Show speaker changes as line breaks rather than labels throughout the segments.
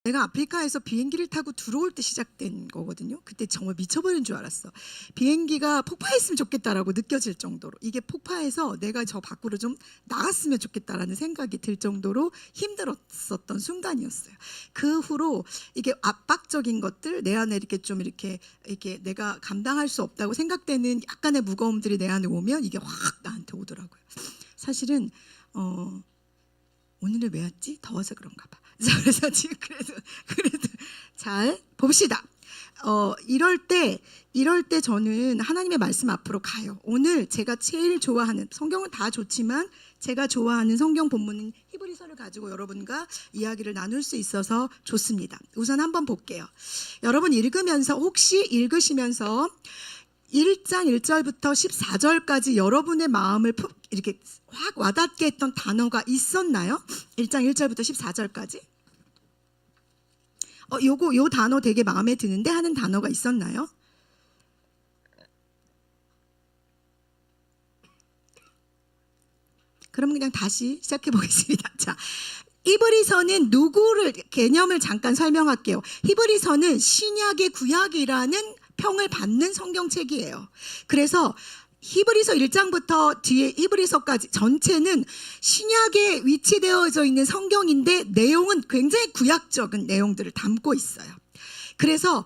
내가 아프리카에서 비행기를 타고 들어올 때 시작된 거거든요. 그때 정말 미쳐버린 줄 알았어. 비행기가 폭파했으면 좋겠다라고 느껴질 정도로, 이게 폭파해서 내가 저 밖으로 좀 나갔으면 좋겠다라는 생각이 들 정도로 힘들었었던 순간이었어요. 그 후로 이게 압박적인 것들, 내 안에 이렇게 좀 이렇게 내가 감당할 수 없다고 생각되는 약간의 무거움들이 내 안에 오면 이게 확 나한테 오더라고요. 사실은 오늘은 왜 왔지? 더워서 그런가 봐. 그래서 지금 그래도 잘 봅시다. 이럴 때 저는 하나님의 말씀 앞으로 가요. 오늘 제가 제일 좋아하는, 성경은 다 좋지만 제가 좋아하는 성경 본문은 히브리서를 가지고 여러분과 이야기를 나눌 수 있어서 좋습니다. 우선 한번 볼게요. 여러분 읽으면서, 혹시 읽으시면서 1장 1절부터 14절까지 여러분의 마음을 이렇게 확 와닿게 했던 단어가 있었나요? 1장 1절부터 14절까지? 요 단어 되게 마음에 드는데 하는 단어가 있었나요? 그럼 그냥 다시 시작해 보겠습니다. 자, 히브리서는 누구를, 개념을 잠깐 설명할게요. 히브리서는 신약의 구약이라는 평을 받는 성경책이에요. 그래서 히브리서 1장부터 뒤에 히브리서까지 전체는 신약에 위치되어져 있는 성경인데 내용은 굉장히 구약적인 내용들을 담고 있어요. 그래서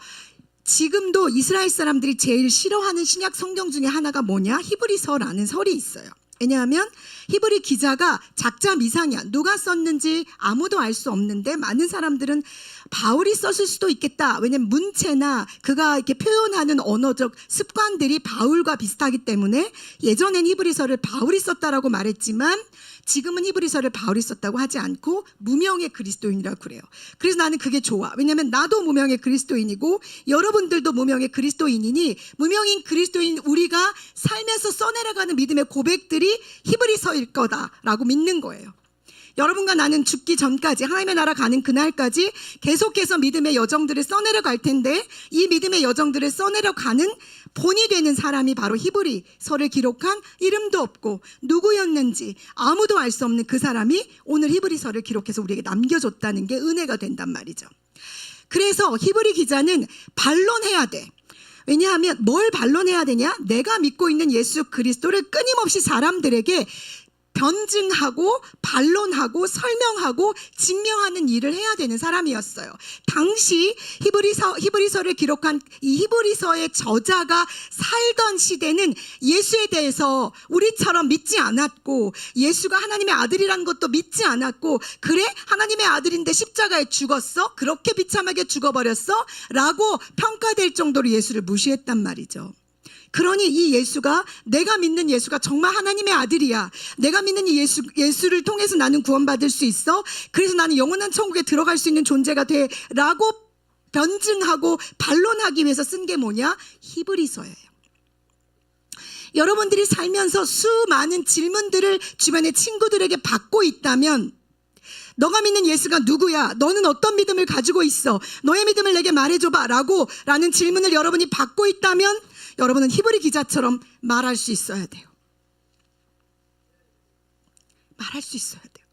지금도 이스라엘 사람들이 제일 싫어하는 신약 성경 중에 하나가 뭐냐? 히브리서라는 설이 있어요. 왜냐하면 히브리 기자가 작자미상이야. 누가 썼는지 아무도 알 수 없는데 많은 사람들은 바울이 썼을 수도 있겠다. 왜냐하면 문체나 그가 이렇게 표현하는 언어적 습관들이 바울과 비슷하기 때문에 예전엔 히브리서를 바울이 썼다라고 말했지만 지금은 히브리서를 바울이 썼다고 하지 않고 무명의 그리스도인이라고 그래요. 그래서 나는 그게 좋아. 왜냐하면 나도 무명의 그리스도인이고 여러분들도 무명의 그리스도인이니, 무명인 그리스도인 우리가 살면서 써내려가는 믿음의 고백들이 히브리서일 거다라고 믿는 거예요. 여러분과 나는 죽기 전까지, 하나님의 나라 가는 그날까지 계속해서 믿음의 여정들을 써내려 갈 텐데, 이 믿음의 여정들을 써내려 가는 본이 되는 사람이 바로 히브리서를 기록한, 이름도 없고 누구였는지 아무도 알 수 없는 그 사람이 오늘 히브리서를 기록해서 우리에게 남겨줬다는 게 은혜가 된단 말이죠. 그래서 히브리 기자는 반론해야 돼. 왜냐하면 뭘 반론해야 되냐? 내가 믿고 있는 예수 그리스도를 끊임없이 사람들에게 변증하고 반론하고 설명하고 증명하는 일을 해야 되는 사람이었어요. 당시 히브리서를 기록한 이 히브리서의 저자가 살던 시대는 예수에 대해서 우리처럼 믿지 않았고, 예수가 하나님의 아들이라는 것도 믿지 않았고, 그래? 하나님의 아들인데 십자가에 죽었어? 그렇게 비참하게 죽어버렸어? 라고 평가될 정도로 예수를 무시했단 말이죠. 그러니 이 예수가, 내가 믿는 예수가 정말 하나님의 아들이야. 내가 믿는 이 예수를 통해서 나는 구원받을 수 있어. 그래서 나는 영원한 천국에 들어갈 수 있는 존재가 돼. 라고 변증하고 반론하기 위해서 쓴 게 뭐냐? 히브리서예요. 여러분들이 살면서 수많은 질문들을 주변의 친구들에게 받고 있다면, 너가 믿는 예수가 누구야? 너는 어떤 믿음을 가지고 있어? 너의 믿음을 내게 말해줘봐. 라는 질문을 여러분이 받고 있다면 여러분은 히브리 기자처럼 말할 수 있어야 돼요. 말할 수 있어야 돼요.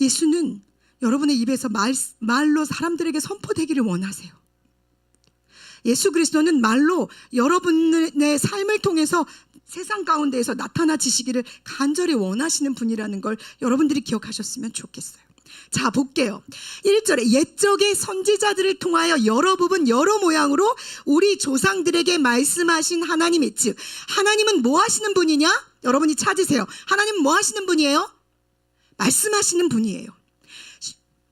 예수는 여러분의 입에서 말로 사람들에게 선포되기를 원하세요. 예수 그리스도는 말로 여러분의 삶을 통해서 세상 가운데에서 나타나지시기를 간절히 원하시는 분이라는 걸 여러분들이 기억하셨으면 좋겠어요. 자, 볼게요. 1절에 옛적의 선지자들을 통하여 여러 부분 여러 모양으로 우리 조상들에게 말씀하신 하나님이, 즉 하나님은 뭐 하시는 분이냐? 여러분이 찾으세요. 하나님은 뭐 하시는 분이에요? 말씀하시는 분이에요.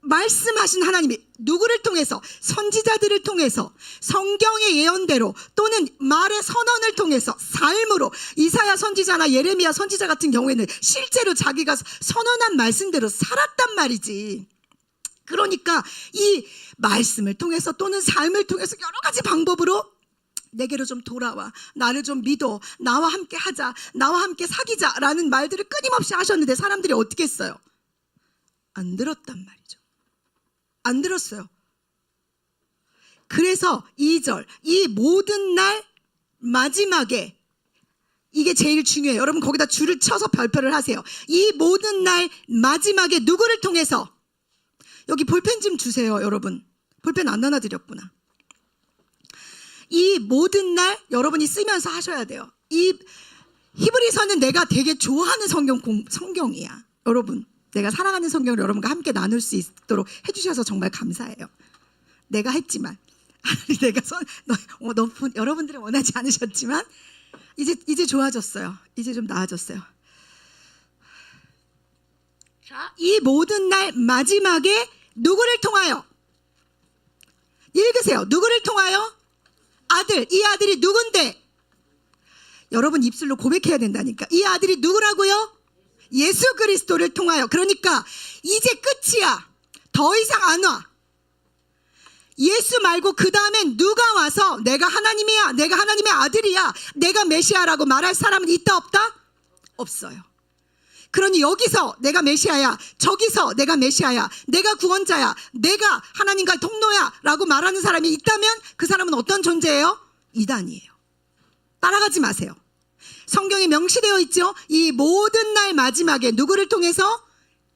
말씀하신 하나님이 누구를 통해서? 선지자들을 통해서, 성경의 예언대로 또는 말의 선언을 통해서, 삶으로. 이사야 선지자나 예레미야 선지자 같은 경우에는 실제로 자기가 선언한 말씀대로 살았단 말이지. 그러니까 이 말씀을 통해서 또는 삶을 통해서 여러 가지 방법으로 내게로 좀 돌아와, 나를 좀 믿어, 나와 함께 하자, 나와 함께 사귀자 라는 말들을 끊임없이 하셨는데 사람들이 어떻게 했어요? 안 들었단 말이죠. 안 들었어요. 그래서 2절, 이 모든 날 마지막에, 이게 제일 중요해요. 여러분 거기다 줄을 쳐서 별표를 하세요. 이 모든 날 마지막에 누구를 통해서? 여기 볼펜 좀 주세요, 여러분. 볼펜 안 나눠드렸구나. 이 모든 날 여러분이 쓰면서 하셔야 돼요. 이 히브리서는 내가 되게 좋아하는 성경이야. 여러분, 내가 사랑하는 성경을 여러분과 함께 나눌 수 있도록 해주셔서 정말 감사해요. 내가 했지만 내가 여러분들은 원하지 않으셨지만 이제 좋아졌어요. 이제 좀 나아졌어요. 자, 이 모든 날 마지막에 누구를 통하여? 읽으세요. 누구를 통하여? 아들. 이 아들이 누군데? 여러분 입술로 고백해야 된다니까. 이 아들이 누구라고요? 예수 그리스도를 통하여. 그러니까 이제 끝이야. 더 이상 안 와. 예수 말고 그 다음엔 누가 와서 내가 하나님이야, 내가 하나님의 아들이야, 내가 메시아라고 말할 사람은 있다 없다? 없어요. 그러니 여기서 내가 메시아야, 저기서 내가 메시아야, 내가 구원자야, 내가 하나님과의 통로야 라고 말하는 사람이 있다면 그 사람은 어떤 존재예요? 이단이에요. 따라가지 마세요. 성경에 명시되어 있죠. 이 모든 날 마지막에 누구를 통해서?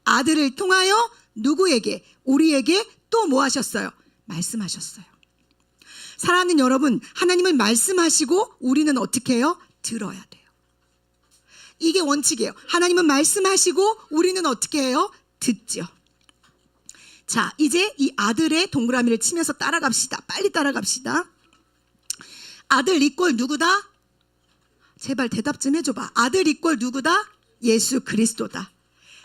아들을 통하여 누구에게? 우리에게 또 뭐 하셨어요? 말씀하셨어요. 사랑하는 여러분, 하나님은 말씀하시고 우리는 어떻게 해요? 들어야 돼요. 이게 원칙이에요. 하나님은 말씀하시고 우리는 어떻게 해요? 듣죠. 자, 이제 이 아들의 동그라미를 치면서 따라갑시다. 빨리 따라갑시다. 아들 이꼴 누구다? 제발 대답 좀 해줘봐. 아들 이꼴 누구다? 예수 그리스도다.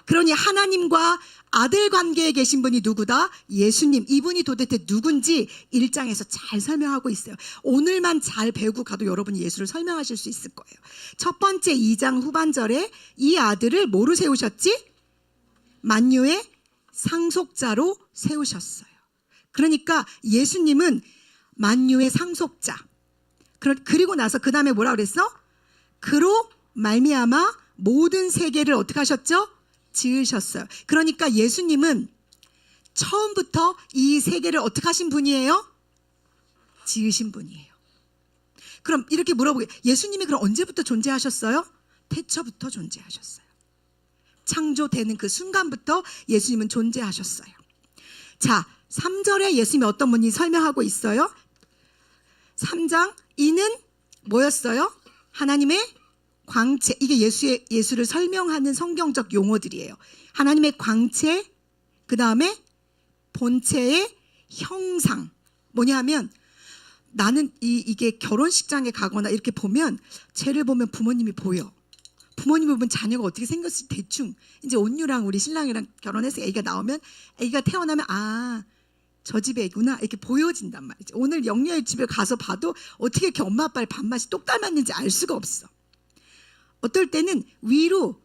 그러니 하나님과 아들 관계에 계신 분이 누구다? 예수님. 이분이 도대체 누군지 1장에서 잘 설명하고 있어요. 오늘만 잘 배우고 가도 여러분이 예수를 설명하실 수 있을 거예요. 첫 번째 2장 후반절에 이 아들을 뭐로 세우셨지? 만유의 상속자로 세우셨어요. 그러니까 예수님은 만유의 상속자. 그리고 나서 그 다음에 뭐라 그랬어? 그로 말미암아 모든 세계를 어떻게 하셨죠? 지으셨어요. 그러니까 예수님은 처음부터 이 세계를 어떻게 하신 분이에요? 지으신 분이에요. 그럼 이렇게 물어보게, 예수님이 그럼 언제부터 존재하셨어요? 태초부터 존재하셨어요. 창조되는 그 순간부터 예수님은 존재하셨어요. 자, 3절에 예수님이 어떤 분이 설명하고 있어요? 3장, 이는 뭐였어요? 하나님의 광채. 이게 예수를 설명하는 성경적 용어들이에요. 하나님의 광채, 그 다음에 본체의 형상. 뭐냐면 나는 이게 결혼식장에 가거나 이렇게 보면 쟤를 보면 부모님이 보여. 부모님을 보면 자녀가 어떻게 생겼을지 대충. 이제 온유랑 우리 신랑이랑 결혼해서 애기가 나오면, 애기가 태어나면 저 집에 애구나 이렇게 보여진단 말이지. 오늘 영리의 집에 가서 봐도 어떻게 이렇게 엄마 아빠의 밥맛이 똑 닮았는지 알 수가 없어. 어떨 때는 위로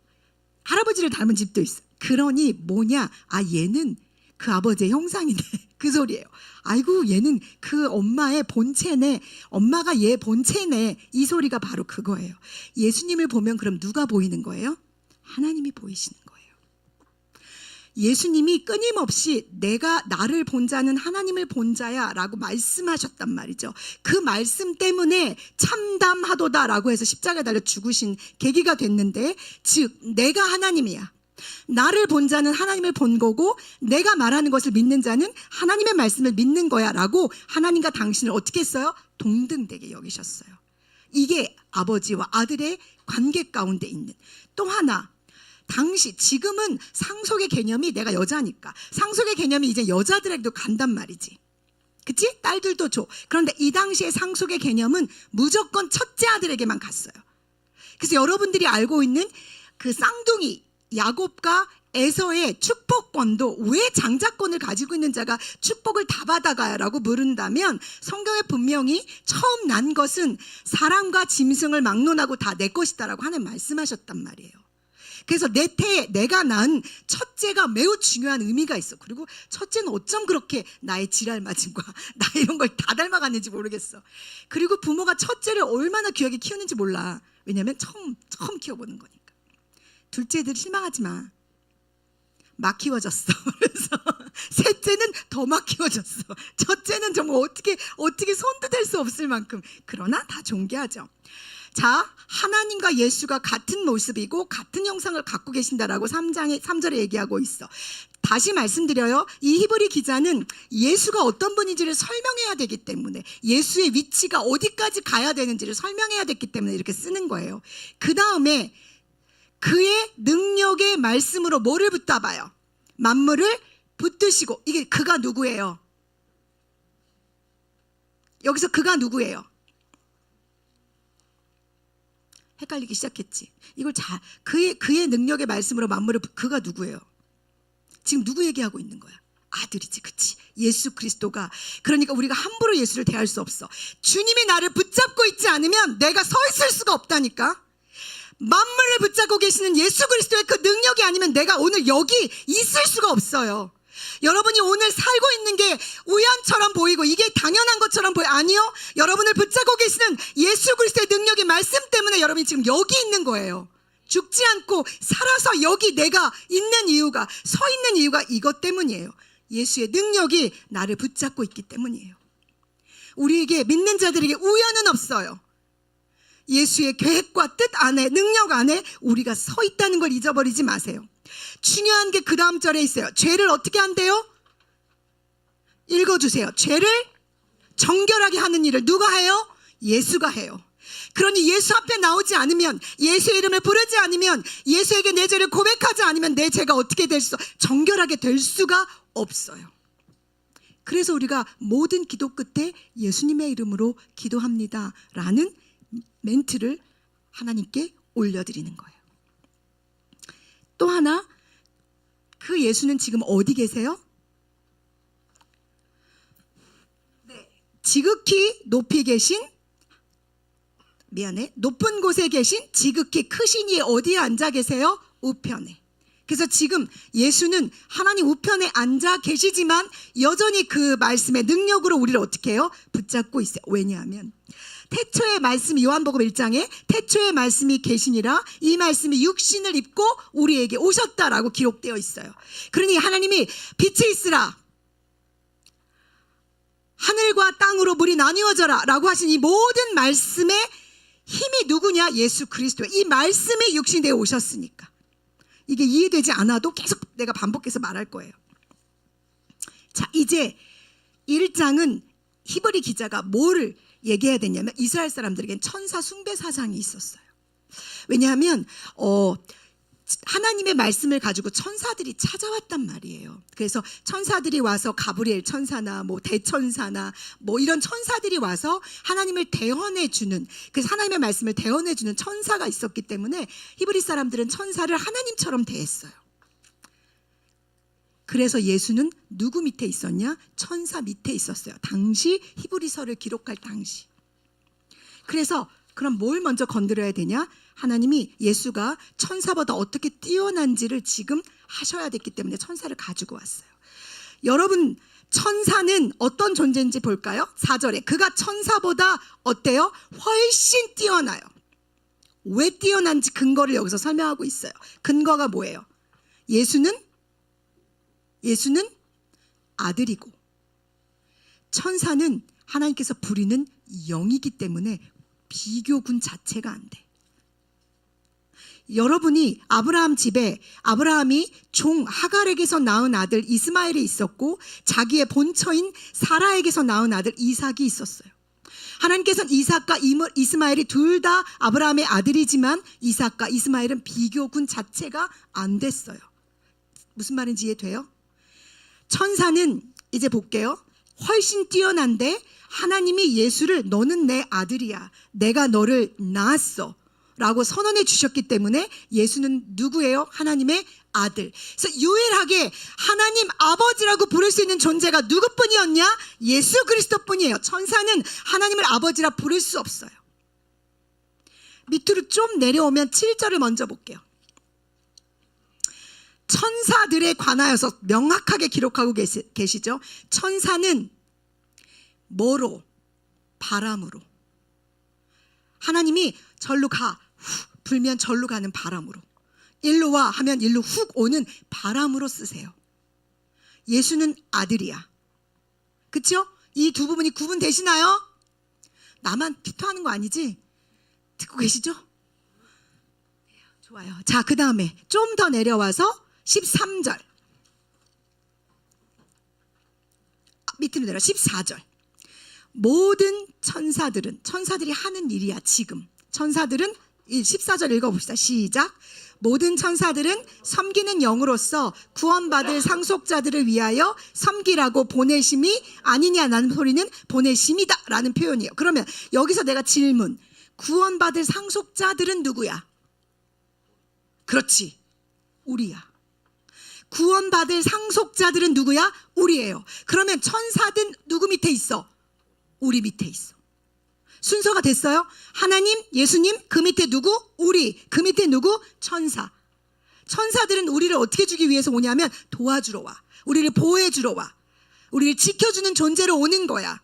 할아버지를 닮은 집도 있어. 그러니 뭐냐? 얘는 그 아버지의 형상이네. 그 소리예요. 아이고, 얘는 그 엄마의 본체네. 엄마가 얘 본체네. 이 소리가 바로 그거예요. 예수님을 보면 그럼 누가 보이는 거예요? 하나님이 보이시는 거예요. 예수님이 끊임없이 내가 나를 본 자는 하나님을 본 자야 라고 말씀하셨단 말이죠. 그 말씀 때문에 참담하도다 라고 해서 십자가에 달려 죽으신 계기가 됐는데, 즉 내가 하나님이야. 나를 본 자는 하나님을 본 거고 내가 말하는 것을 믿는 자는 하나님의 말씀을 믿는 거야 라고 하나님과 당신을 어떻게 했어요? 동등되게 여기셨어요. 이게 아버지와 아들의 관계 가운데 있는. 또 하나, 지금은 상속의 개념이, 내가 여자니까 상속의 개념이 이제 여자들에게도 간단 말이지. 그치? 딸들도 줘. 그런데 이 당시에 상속의 개념은 무조건 첫째 아들에게만 갔어요. 그래서 여러분들이 알고 있는 그 쌍둥이 야곱과 에서의 축복권도, 왜 장자권을 가지고 있는 자가 축복을 다 받아가라고 물은다면, 성경에 분명히 처음 난 것은 사람과 짐승을 막론하고 다 내 것이다라고 하나님 말씀하셨단 말이에요. 그래서 내 태에 내가 낳은 첫째가 매우 중요한 의미가 있어. 그리고 첫째는 어쩜 그렇게 나의 지랄맞음과 나 이런 걸 다 닮아갔는지 모르겠어. 그리고 부모가 첫째를 얼마나 귀하게 키우는지 몰라. 왜냐하면 처음 키워보는 거니까. 둘째들 실망하지 마. 막 키워졌어. 그래서 셋째는 더 막 키워졌어. 첫째는 정말 어떻게 손도 댈 수 없을 만큼. 그러나 다 존귀하죠. 자, 하나님과 예수가 같은 모습이고 같은 형상을 갖고 계신다라고 3절에 얘기하고 있어. 다시 말씀드려요. 이 히브리 기자는 예수가 어떤 분인지를 설명해야 되기 때문에, 예수의 위치가 어디까지 가야 되는지를 설명해야 됐기 때문에 이렇게 쓰는 거예요. 그 다음에 그의 능력의 말씀으로 뭐를 붙잡아요? 만물을 붙드시고. 이게 그가 누구예요? 여기서 그가 누구예요? 헷갈리기 시작했지. 이걸 그의 능력의 말씀으로 만물을 그가 누구예요? 지금 누구 얘기하고 있는 거야? 아들이지, 그치? 예수 그리스도가. 그러니까 우리가 함부로 예수를 대할 수 없어. 주님이 나를 붙잡고 있지 않으면 내가 서 있을 수가 없다니까. 만물을 붙잡고 계시는 예수 그리스도의 그 능력이 아니면 내가 오늘 여기 있을 수가 없어요. 여러분이 오늘 살고 있는 게 우연처럼 보이고 이게 당연한 것처럼 보여. 아니요. 여러분을 붙잡고 계시는 예수 그리스도의 능력의 말씀 때문에 여러분이 지금 여기 있는 거예요. 죽지 않고 살아서 여기 내가 있는 이유가, 서 있는 이유가 이것 때문이에요. 예수의 능력이 나를 붙잡고 있기 때문이에요. 우리에게, 믿는 자들에게 우연은 없어요. 예수의 계획과 뜻 안에, 능력 안에 우리가 서 있다는 걸 잊어버리지 마세요. 중요한 게 그 다음 절에 있어요. 죄를 어떻게 한대요? 읽어주세요. 죄를 정결하게 하는 일을 누가 해요? 예수가 해요. 그러니 예수 앞에 나오지 않으면, 예수의 이름을 부르지 않으면, 예수에게 내 죄를 고백하지 않으면 내 죄가 어떻게 정결하게 될 수가 없어요. 그래서 우리가 모든 기도 끝에 예수님의 이름으로 기도합니다 라는 멘트를 하나님께 올려드리는 거예요. 또 하나, 그 예수는 지금 어디 계세요? 지극히 높이 계신, 높은 곳에 계신 지극히 크신 이의 어디에 앉아 계세요? 우편에. 그래서 지금 예수는 하나님 우편에 앉아 계시지만 여전히 그 말씀의 능력으로 우리를 어떻게 해요? 붙잡고 있어요. 왜냐하면 태초의 말씀, 요한복음 1장에 태초의 말씀이 계시니라, 이 말씀이 육신을 입고 우리에게 오셨다라고 기록되어 있어요. 그러니 하나님이 빛이 있으라, 하늘과 땅으로 물이 나뉘어져라 라고 하신 이 모든 말씀의 힘이 누구냐? 예수 그리스도. 이 말씀이 육신되어 오셨으니까. 이게 이해되지 않아도 계속 내가 반복해서 말할 거예요. 자, 이제 1장은 히브리 기자가 뭐를 얘기해야 되냐면, 이스라엘 사람들에겐 천사 숭배 사상이 있었어요. 왜냐하면 하나님의 말씀을 가지고 천사들이 찾아왔단 말이에요. 그래서 천사들이 와서 가브리엘 천사나 대천사나 이런 천사들이 와서 하나님을 대언해 주는, 그래서 하나님의 말씀을 대언해 주는 천사가 있었기 때문에 히브리 사람들은 천사를 하나님처럼 대했어요. 그래서 예수는 누구 밑에 있었냐? 천사 밑에 있었어요. 당시 히브리서를 기록할 당시. 그래서 그럼 뭘 먼저 건드려야 되냐? 하나님이 예수가 천사보다 어떻게 뛰어난지를 지금 하셔야 됐기 때문에 천사를 가지고 왔어요. 여러분, 천사는 어떤 존재인지 볼까요? 4절에 그가 천사보다 어때요? 훨씬 뛰어나요. 왜 뛰어난지 근거를 여기서 설명하고 있어요. 근거가 뭐예요? 예수는 아들이고, 천사는 하나님께서 부리는 영이기 때문에 비교군 자체가 안 돼. 여러분이 아브라함 집에, 아브라함이 종 하갈에게서 낳은 아들 이스마엘이 있었고, 자기의 본처인 사라에게서 낳은 아들 이삭이 있었어요. 하나님께서는 이삭과 이스마엘이 둘 다 아브라함의 아들이지만 이삭과 이스마엘은 비교군 자체가 안 됐어요. 무슨 말인지 이해돼요? 천사는, 이제 볼게요, 훨씬 뛰어난데 하나님이 예수를 너는 내 아들이야, 내가 너를 낳았어 라고 선언해 주셨기 때문에 예수는 누구예요? 하나님의 아들. 그래서 유일하게 하나님 아버지라고 부를 수 있는 존재가 누구뿐이었냐? 예수 그리스도뿐이에요. 천사는 하나님을 아버지라 부를 수 없어요. 밑으로 좀 내려오면 7절을 먼저 볼게요. 천사들에 관하여서 명확하게 기록하고 계시죠. 천사는 뭐로? 바람으로. 하나님이 절로 가, 훅 불면 절로 가는 바람으로, 일로 와 하면 일로 훅 오는 바람으로 쓰세요. 예수는 아들이야. 그렇죠? 이 두 부분이 구분되시나요? 나만 피토하는 거 아니지? 듣고 계시죠? 좋아요. 자, 그 다음에 좀 더 내려와서 13절. 밑으로 내려 14절. 모든 천사들이 하는 일이야 지금. 천사들은 14절 읽어봅시다. 시작. 모든 천사들은 섬기는 영으로서 구원받을 상속자들을 위하여 섬기라고 보내심이 아니냐라는 소리는 보내심이다 라는 표현이에요. 그러면 여기서 내가 질문, 구원받을 상속자들은 누구야? 그렇지, 우리야. 구원받을 상속자들은 누구야? 우리예요. 그러면 천사든 누구 밑에 있어? 우리 밑에 있어. 순서가 됐어요? 하나님, 예수님, 그 밑에 누구? 우리. 그 밑에 누구? 천사. 천사들은 우리를 어떻게 주기 위해서 오냐면 도와주러 와. 우리를 보호해 주러 와. 우리를 지켜주는 존재로 오는 거야.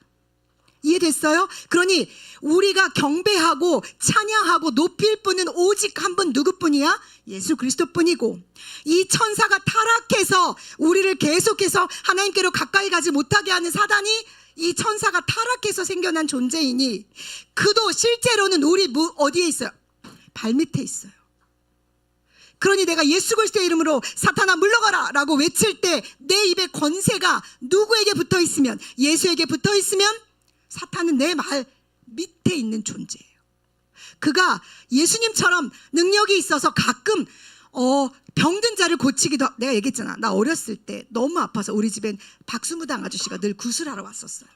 이해됐어요? 그러니 우리가 경배하고 찬양하고 높일 분은 오직 한 분, 누구뿐이야? 예수 그리스도뿐이고, 이 천사가 타락해서 우리를 계속해서 하나님께로 가까이 가지 못하게 하는 사단이 이 천사가 타락해서 생겨난 존재이니 그도 실제로는 우리 어디에 있어요? 발밑에 있어요. 그러니 내가 예수 그리스도의 이름으로 사탄아 물러가라 라고 외칠 때 내 입에 권세가 누구에게 붙어 있으면, 예수에게 붙어 있으면 사탄은 내 말 밑에 있는 존재예요. 그가 예수님처럼 능력이 있어서 가끔 병든 자를 고치기도. 내가 얘기했잖아, 나 어렸을 때 너무 아파서 우리 집엔 박수무당 아저씨가 늘 구슬하러 왔었어요.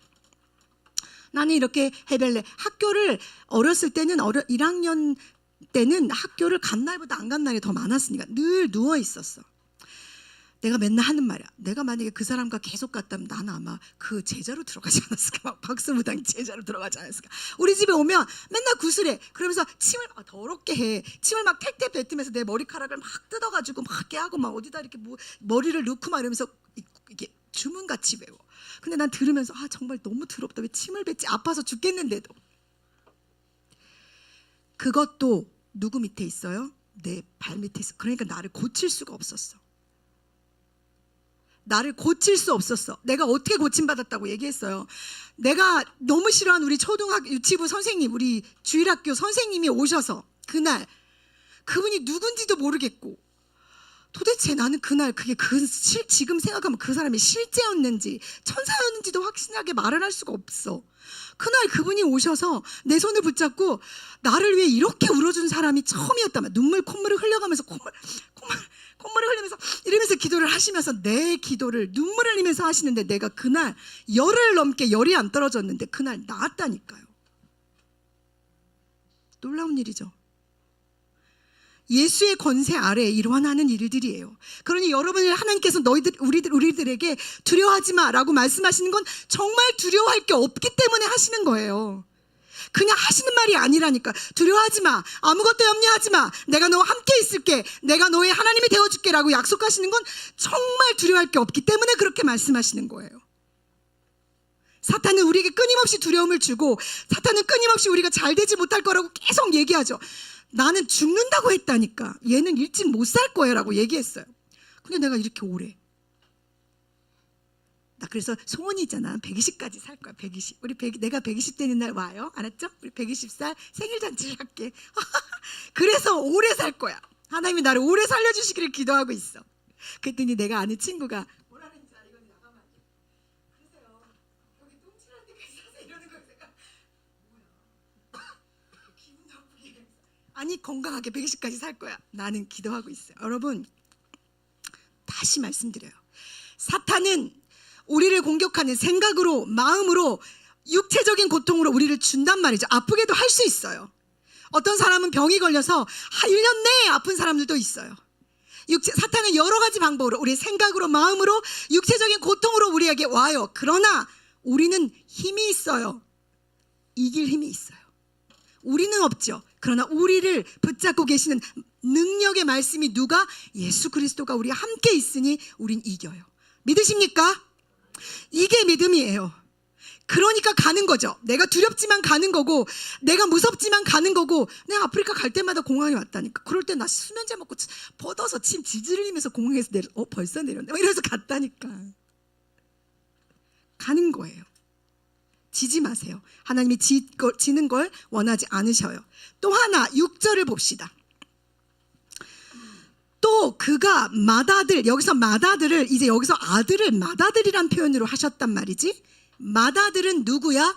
나는 이렇게 해벨레 학교를 어렸을 때는 1학년 때는 학교를 간 날보다 안 간 날이 더 많았으니까 늘 누워 있었어. 내가 맨날 하는 말이야. 내가 만약에 그 사람과 계속 갔다면 나는 아마 그 제자로 들어가지 않았을까? 막 박수무당 제자로 들어가지 않았을까? 우리 집에 오면 맨날 구슬해. 그러면서 침을 더럽게 해. 침을 막 택택 뱉으면서 내 머리카락을 막 뜯어가지고 막 깨하고 막 어디다 이렇게 머리를 넣고 막 이러면서 이게 주문같이 외워. 근데 난 들으면서 정말 너무 더럽다. 왜 침을 뱉지? 아파서 죽겠는데도. 그것도 누구 밑에 있어요? 내 발 밑에 있어. 그러니까 나를 고칠 수가 없었어. 나를 고칠 수 없었어. 내가 어떻게 고침받았다고 얘기했어요. 내가 너무 싫어하는 우리 초등학교 유치부 선생님, 우리 주일학교 선생님이 오셔서 그날 그분이 누군지도 모르겠고 도대체 나는 그날 그게 지금 생각하면 그 사람이 실제였는지 천사였는지도 확신하게 말을 할 수가 없어. 그날 그분이 오셔서 내 손을 붙잡고 나를 위해 이렇게 울어준 사람이 처음이었다면, 콧물을 흘려가면서 콧물을 흘리면서 이러면서 기도를 하시면서 내 기도를 눈물을 흘리면서 하시는데, 내가 그날 열흘 넘게 열이 안 떨어졌는데 그날 나았다니까요. 놀라운 일이죠. 예수의 권세 아래에 일어나는 일들이에요. 그러니 여러분을 하나님께서 우리들에게 두려워하지 마라고 말씀하시는 건 정말 두려워할 게 없기 때문에 하시는 거예요. 그냥 하시는 말이 아니라니까. 두려워하지 마, 아무것도 염려하지 마, 내가 너와 함께 있을게, 내가 너의 하나님이 되어줄게 라고 약속하시는 건 정말 두려워할 게 없기 때문에 그렇게 말씀하시는 거예요. 사탄은 우리에게 끊임없이 두려움을 주고, 사탄은 끊임없이 우리가 잘 되지 못할 거라고 계속 얘기하죠. 나는 죽는다고 했다니까. 얘는 일찍 못 살 거야 라고 얘기했어요. 근데 내가 이렇게 오래. 나 그래서 소원이 있잖아. 120까지 살 거야. 120. 내가 120 되는 날 와요. 알았죠? 우리 120살 생일 잔치를 할게. 그래서 오래 살 거야. 하나님이 나를 오래 살려주시기를 기도하고 있어. 그랬더니 내가 아는 친구가 뭐라는지 이건 나가면 안 돼. 그러세요. 여기 똥칠할 때까지 사세요. 이러는 거야. 내가 뭐야. 기분 나쁘게. 아니 건강하게 120까지 살 거야. 나는 기도하고 있어요. 여러분, 다시 말씀드려요. 사탄은 우리를 공격하는 생각으로, 마음으로, 육체적인 고통으로 우리를 준단 말이죠. 아프게도 할 수 있어요. 어떤 사람은 병이 걸려서 1년 내에 아픈 사람들도 있어요. 사탄은 여러 가지 방법으로, 우리의 생각으로, 마음으로, 육체적인 고통으로 우리에게 와요. 그러나 우리는 힘이 있어요. 이길 힘이 있어요. 우리는 없죠. 그러나 우리를 붙잡고 계시는 능력의 말씀이 누가? 예수 그리스도가 우리와 함께 있으니 우린 이겨요. 믿으십니까? 이게 믿음이에요. 그러니까 가는 거죠. 내가 두렵지만 가는 거고, 내가 무섭지만 가는 거고. 내가 아프리카 갈 때마다 공항에 왔다니까. 그럴 때 나 수면제 먹고 뻗어서 침 질질 흘리면서 공항에서 벌써 내렸네 이러면서 갔다니까. 가는 거예요. 지지 마세요. 하나님이 지는 걸 원하지 않으셔요. 또 하나 6절을 봅시다. 또 또 그가 맏아들, 여기서 맏아들을 이제 여기서 아들을 맏아들이란 표현으로 하셨단 말이지. 맏아들은 누구야?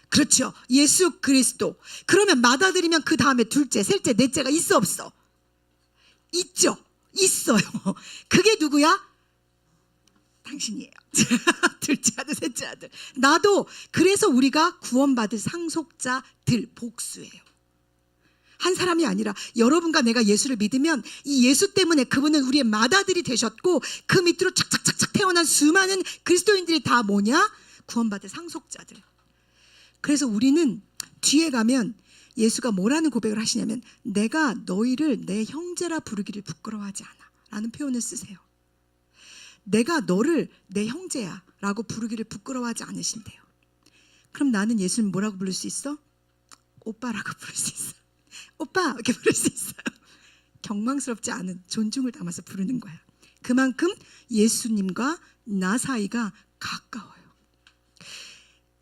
그렇죠. 예수 그리스도. 그러면 맏아들이면 그 다음에 둘째, 셋째, 넷째가 있어 없어? 있죠. 있어요. 그게 누구야? 당신이에요. 둘째 아들, 셋째 아들. 나도. 그래서 우리가 구원받을 상속자들, 복수예요. 한 사람이 아니라 여러분과 내가 예수를 믿으면 이 예수 때문에 그분은 우리의 맏아들이 되셨고, 그 밑으로 착착착착 태어난 수많은 그리스도인들이 다 뭐냐? 구원받을 상속자들. 그래서 우리는 뒤에 가면 예수가 뭐라는 고백을 하시냐면, 내가 너희를 내 형제라 부르기를 부끄러워하지 않아 라는 표현을 쓰세요. 내가 너를 내 형제야 라고 부르기를 부끄러워하지 않으신대요. 그럼 나는 예수를 뭐라고 부를 수 있어? 오빠라고 부를 수 있어. 오빠 이렇게 부를 수 있어요. 경망스럽지 않은 존중을 담아서 부르는 거야. 그만큼 예수님과 나 사이가 가까워요.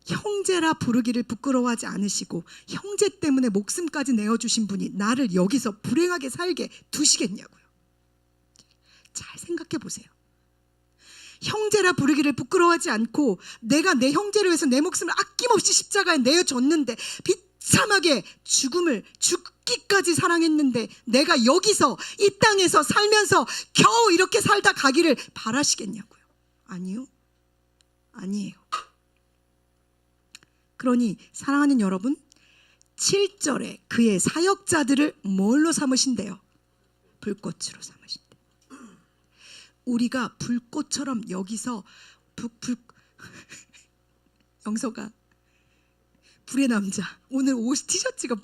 형제라 부르기를 부끄러워하지 않으시고 형제 때문에 목숨까지 내어주신 분이 나를 여기서 불행하게 살게 두시겠냐고요. 잘 생각해 보세요. 형제라 부르기를 부끄러워하지 않고 내가 내 형제를 위해서 내 목숨을 아낌없이 십자가에 내어줬는데, 비참하게 죽기까지 사랑했는데 내가 여기서 이 땅에서 살면서 겨우 이렇게 살다 가기를 바라시겠냐고요. 아니요. 아니에요. 그러니 사랑하는 여러분, 7절에 그의 사역자들을 뭘로 삼으신대요? 불꽃으로 삼으신대요. 우리가 불꽃처럼 여기서 영서가 불의 남자, 오늘 옷 티셔츠가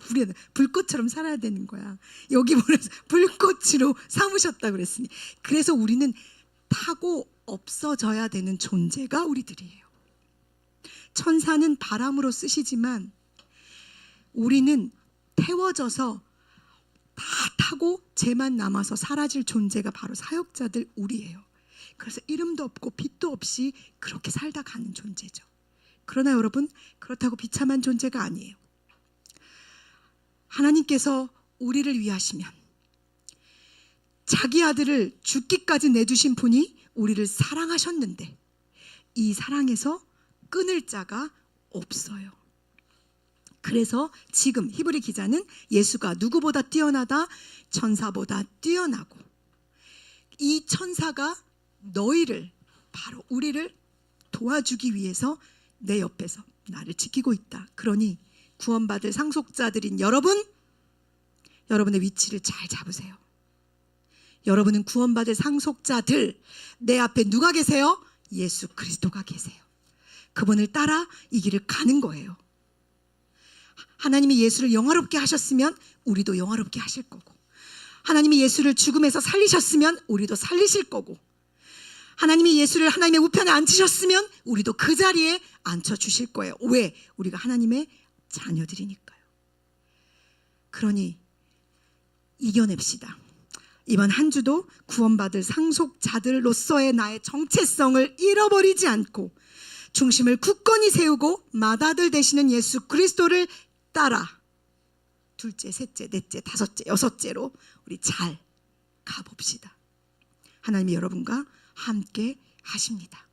불꽃처럼 살아야 되는 거야. 여기 보면서 불꽃으로 삼으셨다 그랬으니, 그래서 우리는 타고 없어져야 되는 존재가 우리들이에요. 천사는 바람으로 쓰시지만 우리는 태워져서 다 타고 죄만 남아서 사라질 존재가 바로 사역자들 우리예요. 그래서 이름도 없고 빛도 없이 그렇게 살다 가는 존재죠. 그러나 여러분, 그렇다고 비참한 존재가 아니에요. 하나님께서 우리를 위하시면 자기 아들을 죽기까지 내주신 분이 우리를 사랑하셨는데, 이 사랑에서 끊을 자가 없어요. 그래서 지금 히브리 기자는 예수가 누구보다 뛰어나다, 천사보다 뛰어나고, 이 천사가 너희를, 바로 우리를 도와주기 위해서 내 옆에서 나를 지키고 있다. 그러니 구원받을 상속자들인 여러분, 여러분의 위치를 잘 잡으세요. 여러분은 구원받을 상속자들, 내 앞에 누가 계세요? 예수 그리스도가 계세요. 그분을 따라 이 길을 가는 거예요. 하나님이 예수를 영화롭게 하셨으면 우리도 영화롭게 하실 거고, 하나님이 예수를 죽음에서 살리셨으면 우리도 살리실 거고, 하나님이 예수를 하나님의 우편에 앉히셨으면 우리도 그 자리에 앉혀주실 거예요. 왜? 우리가 하나님의 자녀들이니까요. 그러니 이겨냅시다. 이번 한 주도 구원받을 상속자들로서의 나의 정체성을 잃어버리지 않고 중심을 굳건히 세우고 맏아들 되시는 예수 그리스도를 따라 둘째, 셋째, 넷째, 다섯째, 여섯째로 우리 잘 가봅시다. 하나님이 여러분과 함께 하십니다.